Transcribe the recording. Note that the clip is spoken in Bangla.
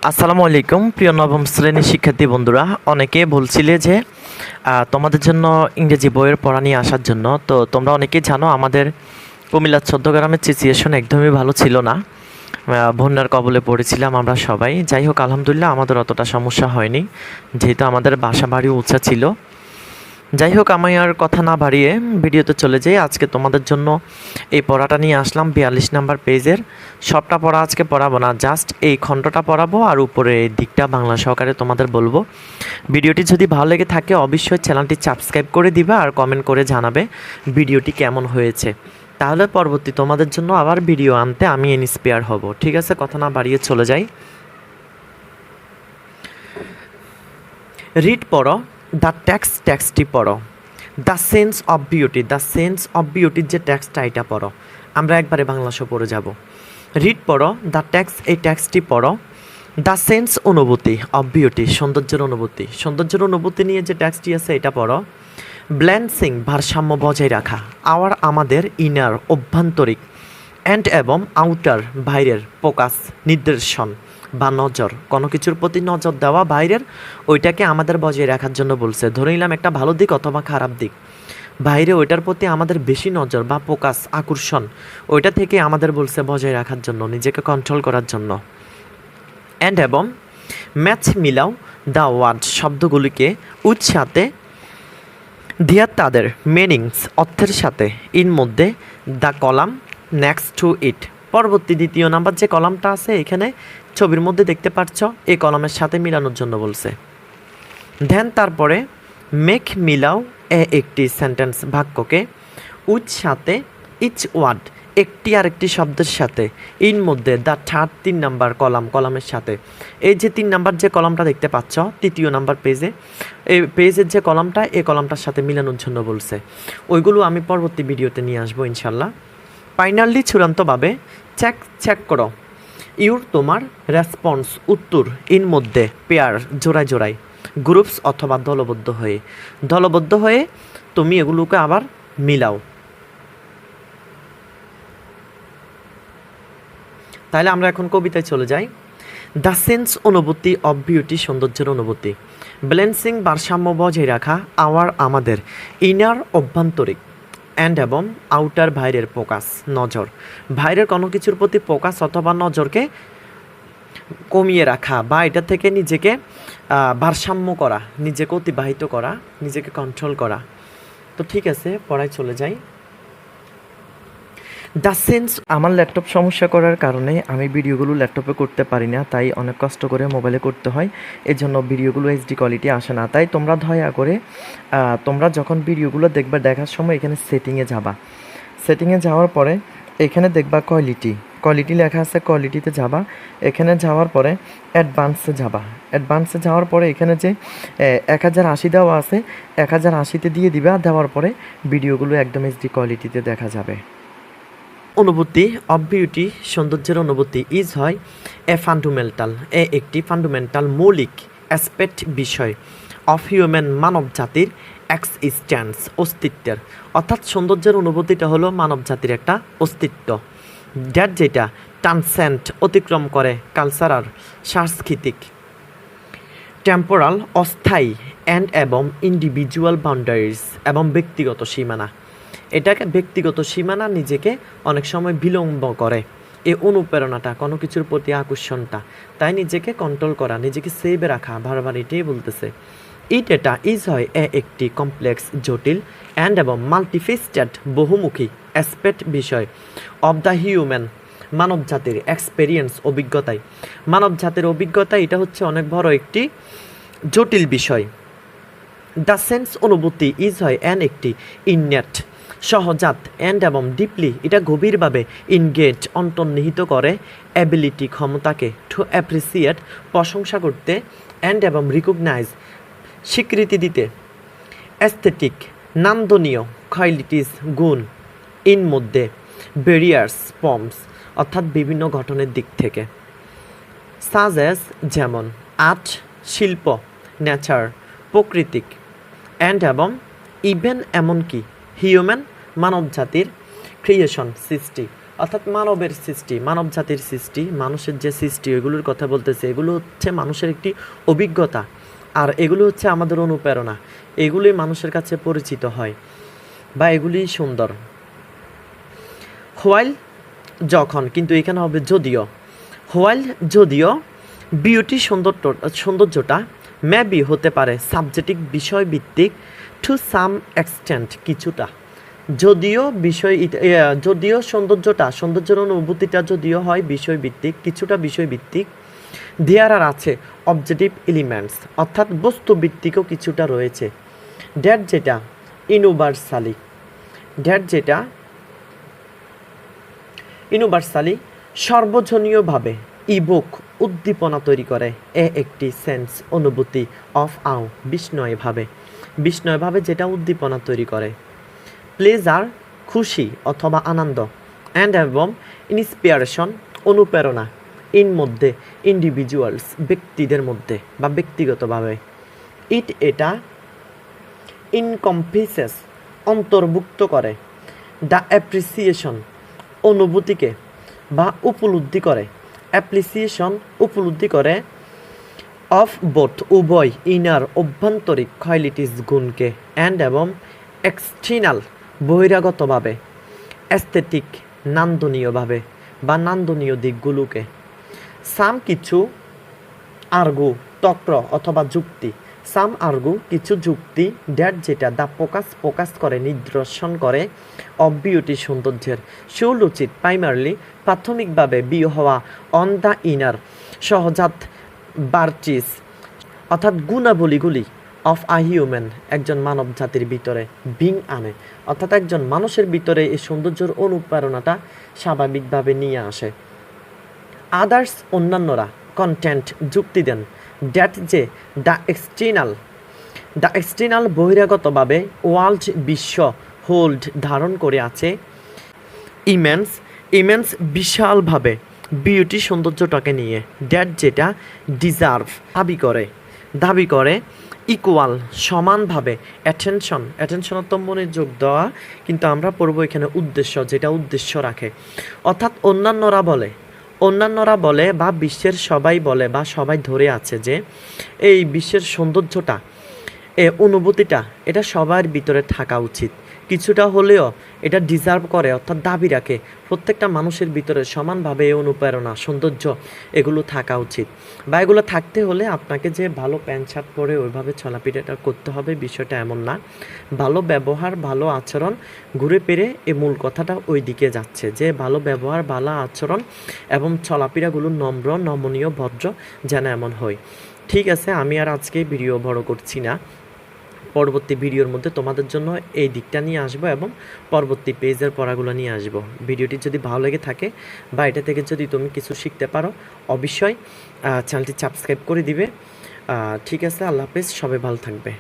আসসালামু আলাইকুম প্রিয় নবম শ্রেণীর শিক্ষার্থী বন্ধুরা, অনেকে বলছিলে যে তোমাদের জন্য ইংরেজি বইয়ের পড়া নিয়ে আসার জন্য। তো তোমরা অনেকেই জানো আমাদের কুমিল্লার চৌদ্দগ্রামের সিচুয়েশন একদমই ভালো ছিল না। বন্যার কবলে পড়েছিলাম আমরা সবাই। যাই হোক, আলহামদুলিল্লাহ আমাদের অতটা সমস্যা হয়নি, যেহেতু আমাদের বাসা বাড়ি উঁচা ছিল। যাই হোক, আমি আর কথা না বাড়িয়ে ভিডিওতে চলে যাই। আজকে তোমাদের জন্য এই পড়াটা নিয়ে আসলাম 42 নাম্বার পেজের। সবটা পড়া আজকে পড়াবো না, জাস্ট এই খণ্ডটা পড়াবো আর উপরে এই দিকটা বাংলা সহকারে তোমাদের বলবো। ভিডিওটি যদি ভালো লেগে থাকে অবশ্যই চ্যানেলটি সাবস্ক্রাইব করে দিবে আর কমেন্ট করে জানাবে ভিডিওটি কেমন হয়েছে। তাহলে পরবর্তী তোমাদের জন্য আবার ভিডিও আনতে আমি ইন্সপায়ার হব। ঠিক আছে, কথা না বাড়িয়ে চলে যাই। রিড পড়ো, দ্য টেক্সটটি পড়ো। The sense of beauty, the sense of বিউটির যে টেক্সটটা এটা পড়ো। আমরা একবারে বাংলাসহ পড়ে যাব। রিড পড়ো, দ্য এই টেক্সটটি পড়ো। দ্য সেন্স অনুভূতি অফ বিউটি, সৌন্দর্যের অনুভূতি, সৌন্দর্যের অনুভূতি নিয়ে যে টেক্সটটি আছে এটা পড়ো। ব্যালেন্সিং, ভারসাম্য বজায় রাখা। আমাদের ইনার, অভ্যন্তরিক, অ্যান্ড এবং আউটার, বাইরের, ফোকাস, নির্দেশন বা নজর, কোনো কিছুর প্রতি নজর দেওয়া বাইরের, ওইটাকে আমাদের বজায় রাখার জন্য বলছে। ধরে নিলাম একটা ভালো দিক অথবা খারাপ দিক, বাইরে ওইটার প্রতি আমাদের বেশি নজর বা ফোকাস, আকর্ষণ, ওইটা থেকে আমাদের বলছে বজায় রাখার জন্য, নিজেকে কন্ট্রোল করার জন্য। অ্যান্ড এবং ম্যাচ মিলাও দ্য ওয়ার্ড, শব্দগুলিকে উৎসাতে দিয়া তাদের মিনিংস, অর্থের সাথে, ইন মধ্যে, দ্য কলাম নেক্সট টু ইট, পরবর্তী দ্বিতীয় নাম্বার যে কলামটা আছে এখানে ছবির মধ্যে দেখতে পাচ্ছ, এই কলামের সাথে মিলানোর জন্য বলছে। দেন তারপরে মেক মিলাও একটি সেন্টেন্স, বাক্যকে, উইথ সাথে, ইচ ওয়ার্ড, একটি আরেকটি শব্দের সাথে, ইন মধ্যে, দ্য থার্ড 3 নাম্বার কলামের সাথে। এই যে 3 নাম্বার যে কলামটা দেখতে পাচ্ছ তৃতীয় নাম্বার পেজে, এই পেজের যে কলামটা, এই কলামটার সাথে মিলানোর জন্য বলছে। ওইগুলো আমি পরবর্তী ভিডিওতে নিয়ে আসবো ইনশাল্লাহ। ফাইনালি, চূড়ান্তভাবে চেক করো তোমার রেসপন্স, উত্তর, ইন মধ্যে, পেয়ার, জোড়ায় জোড়ায়, গ্রুপস অথবা দলবদ্ধ হয়ে তুমি এগুলোকে আবার মিলাও। তাহলে আমরা এখন কবিতায় চলে যাই। দ্য সেন্স অনুভূতি অফ বিউটি, সৌন্দর্যের অনুভূতি। ব্যালেন্সিং, ভারসাম্য বজায় রাখা। আমাদের ইনার, অভ্যন্তরিক, অ্যান্ড এবং আউটার, বাইরের, ফোকাস, নজর, বাইরের কোনো কিছুর প্রতি ফোকাস অথবা নজরকে কমিয়ে রাখা বা এটা থেকে নিজেকে ভারসাম্য করা, নিজেকে অতিবাহিত করা, নিজেকে কন্ট্রোল করা। তো ঠিক আছে, পড়ায় চলে যাই। দ্য সেন্স, আমার ল্যাপটপ সমস্যা করার কারণে আমি ভিডিওগুলো ল্যাপটপে করতে পারি না, তাই অনেক কষ্ট করে মোবাইলে করতে হয়। এই জন্য ভিডিওগুলো এইচডি কোয়ালিটি আসে না। তাই তোমরা দয়া করে তোমরা যখন ভিডিওগুলো দেখবে, দেখার সময় এখানে সেটিংয়ে যাওয়ার পরে এখানে দেখবা কোয়ালিটি লেখা আছে, কোয়ালিটিতে যাবা। এখানে যাওয়ার পরে অ্যাডভান্সে যাওয়ার পরে এখানে যে 1080 দেওয়া আছে, 1080তে দিয়ে দিবা। দেওয়ার পরে ভিডিওগুলো একদম এইচডি কোয়ালিটিতে দেখা যাবে। অনুভূতি অফ বিউটি, সৌন্দর্যের অনুভূতি, ইজ হয় একটি ফান্ডামেন্টাল, মৌলিক, অ্যাসপেক্ট, বিষয়, অফ হিউম্যান, মানব জাতির, এক্সিস্টেন্স, অস্তিত্বের। অর্থাৎ সৌন্দর্যের অনুভূতিটা হলো মানব জাতির একটা অস্তিত্ব, দ্যাট যেটা ট্রান্সেন্ড, অতিক্রম করে, কালচারাল, সাংস্কৃতিক, টেম্পোরাল, অস্থায়ী, অ্যান্ড এবং ইন্ডিভিজুয়াল বাউন্ডারিজ, এবং ব্যক্তিগত সীমানা। এটাকে ব্যক্তিগত সীমানা নিজেকে অনেক সময় বিলম্ব করে, এই অনুপ্রেরণাটা, কোনো কিছুর প্রতি আকর্ষণটা, তাই নিজেকে কন্ট্রোল করা, নিজেকে সেভে রাখা, বারবার এটাই বলতেছে। এটা ইজ হয় একটি কমপ্লেক্স, জটিল, অ্যান্ড এবং মাল্টিফেস্টেড, বহুমুখী, অ্যাসপেক্ট, বিষয়, অব দ্য হিউম্যান, মানব জাতির, এক্সপেরিয়েন্স, অভিজ্ঞতায়, মানব জাতির অভিজ্ঞতা, এটা হচ্ছে অনেক বড় একটি জটিল বিষয়। দ্য সেন্স অনুভূতি ইজ হয় একটি ইননেট, সহজাত, অ্যান্ড এবং ডিপলি, এটা গভীরভাবে ইনগেজ, অন্তর্নিহিত করে, অ্যাবিলিটি, ক্ষমতাকে, টু অ্যাপ্রিসিয়েট, প্রশংসা করতে, অ্যান্ড এবং রিকগনাইজ, স্বীকৃতি দিতে, অ্যাস্থেটিক, নান্দনীয়, কোয়ালিটিস, গুণ, ইন মধ্যে, ব্যারিয়ার্স, ফর্মস, অর্থাৎ বিভিন্ন গঠনের দিক থেকে, সাজ এস, যেমন, আর্ট, শিল্প, নেচার, প্রাকৃতিক, অ্যান্ড এবং ইভেন, এমনকি, হিউম্যান, মানব জাতির, ক্রিয়েশন, সৃষ্টি, অর্থাৎ মানবের সৃষ্টি, মানব জাতির সৃষ্টি, মানুষের যে সৃষ্টি এগুলোর কথা বলতেছে, এগুলো হচ্ছে মানুষের একটি অভিজ্ঞতা, আর এগুলো হচ্ছে আমাদের অনুপ্রেরণা। এগুলি মানুষের কাছে পরিচিত হয় বা এগুলি সুন্দর। হোয়াইল যখন, কিন্তু এখানে হবে যদিও। হোয়াইল যদিও বিউটি সৌন্দর্যটা মেবি হতে পারে সাবজেক্টিভ বিষয়ভিত্তিক টু সাম এক্সটেন্ট, কিছুটা। যদিও সৌন্দর্যের অনুভূতিটা যদিও হয় বিষয়ভিত্তিক, কিছুটা বিষয়ভিত্তিক। দেয়ার আর আছে অবজেক্টিভ এলিমেন্টস, অর্থাৎ বস্তুভিত্তিকও কিছুটা রয়েছে। ড্যাট যেটা ইউনিভার্সালি সর্বজনীয়ভাবে ইভোক উদ্দীপনা তৈরি করে, একটি সেন্স অনুভূতি অফ আও বিস্ময়ভাবে যেটা উদ্দীপনা তৈরি করে। প্লেজার খুশি অথবা আনন্দ, অ্যান্ড এবং ইন্সপিরেশন অনুপ্রেরণা, ইন মধ্যে ইন্ডিভিজুয়ালস ব্যক্তিদের মধ্যে বা ব্যক্তিগতভাবে। এটা ইনকম্পিসেস অন্তর্ভুক্ত করে দ্য অ্যাপ্রিসিয়েশন অনুভূতিকে বা উপলব্ধি করে অফ বোথ উভয় ইনার অভ্যন্তরিক কোয়ালিটিস গুণকে, অ্যান্ড এবং এক্সটার্নাল বহিরাগতভাবে অ্যাস্থেটিক নান্দনীয়ভাবে বা নান্দনীয় দিকগুলোকে। সাম কিছু আর্গু তর্ক অথবা যুক্তি, কিছু যুক্তি, ড্যাট যেটা দা প্রকাশ করে নিদর্শন করে অফ বিউটি সৌন্দর্যের, শুড উচিত প্রাইমারলি প্রাথমিকভাবে হওয়া অন দ্য ইনার সহজাত ভার্চিস, অর্থাৎ গুণাবলীগুলি অফ আ হিউম্যান একজন মানব জাতির ভিতরে বিং আনে, অর্থাৎ একজন মানুষের ভিতরে এই সৌন্দর্যের অনুপ্রেরণাটা স্বাভাবিকভাবে নিয়ে আসে। আদার্স অন্যান্যরা কন্টেন্ট যুক্তি দেন দ্যাট যে দ্য এক্সটার্নাল বহিরাগতভাবে ওয়ার্ল্ড বিশ্ব হোল্ড ধারণ করে আছে ইমেন্স বিশালভাবে বিউটি সৌন্দর্যটাকে নিয়ে, দ্যাট যেটা ডিজার্ভ দাবি করে ইকুয়াল সমানভাবে অ্যাটেনশনত মনোযোগ দেওয়া, কিন্তু আমরা পড়ব এখানে উদ্দেশ্য, যেটা উদ্দেশ্য রাখে। অর্থাৎ অন্যান্যরা বলে বা বিশ্বের সবাই বলে বা সবাই ধরে আছে যে এই বিশ্বের সৌন্দর্যটা, অনুভূতিটা এটা সবার ভিতরে থাকা উচিত, কিছুটা হলেও এটা ডিজার্ভ করে, অর্থাৎ দাবি রাখে প্রত্যেকটা মানুষের ভিতরে সমানভাবে এই অনুপ্রেরণা সৌন্দর্য এগুলো থাকা উচিত। বা এগুলো থাকতে হলে আপনাকে যে ভালো প্যান্ট শার্ট পরে ওইভাবে চলাফেরাটা করতে হবে বিষয়টা এমন না। ভালো ব্যবহার ভালো আচরণ, ঘুরে ফিরে এই মূল কথাটা ওই দিকে যাচ্ছে যে ভালো ব্যবহার ভালো আচরণ এবং চলাফেরাগুলো নম্র নমনীয় ভদ্র যেন এমন হয়। ঠিক আছে, আমি আর আজকে ভিডিও বড় করছি না, পরবর্তী ভিডিওর মধ্যে তোমাদের জন্য এই দিকটা নিয়ে আসবো এবং পরবর্তী পেজের পড়াগুলো নিয়ে আসবো। ভিডিওটি যদি ভালো লেগে থাকে বা এটা থেকে যদি তুমি কিছু শিখতে পারো অবশ্যই চ্যানেলটি সাবস্ক্রাইব করে দিবে। ঠিক আছে, আল্লাহ হাফেজ, সবাই ভালো থাকবে।